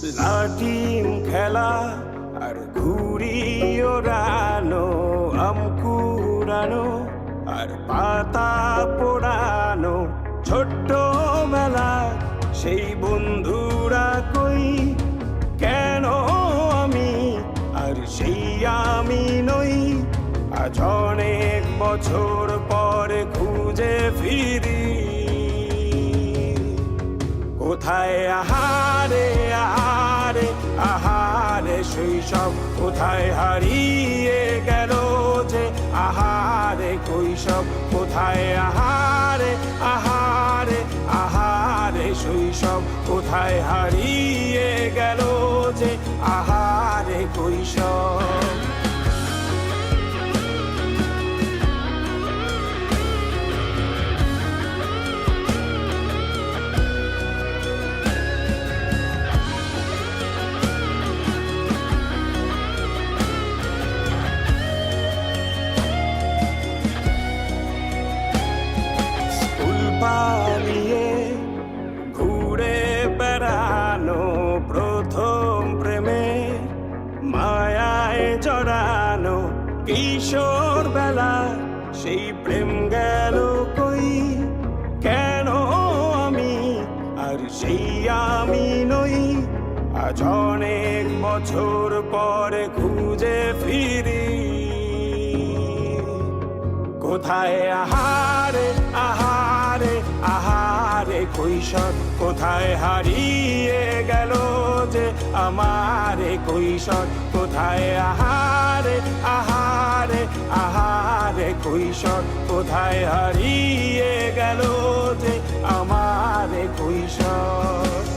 লাটিম খেলা আর ঘুড়ি ওড়ানো, আম কুড়ানো আর পাতা পোড়ানো, ছোট্ট বেলা সেই বন্ধুরা কই, কেন আমি আর সেই আমি নই। আজ অনেক বছর পরে খুঁজে ফিরি, কোথায় আহারে আহারে আহারে শৈশব, কোথায় হারিয়ে গেল যে আহারে কৈশব, কোথায় আহারে আহারে আহারে শৈশব, কোথায় হারিয়ে গেল যে আহারে কৈশব। পালিয়ে ঘুরে বেড়ানো, প্রথম প্রেমে মায়ায় জড়ানো, কিশোর বেলা সেই প্রেম গেল কই, কেন আমি আর সেই আমি নই। আজ অনেক বছর পরে খুঁজে ফিরি, কোথায় আহারে আহারে আহারে কৈশোর, কোথায় হারিয়ে গেল যে আমারে কৈশোর, কোথায় আহারে আহারে আহারে কৈশোর, কোথায় হারিয়ে গেল যে আমারে কৈশোর।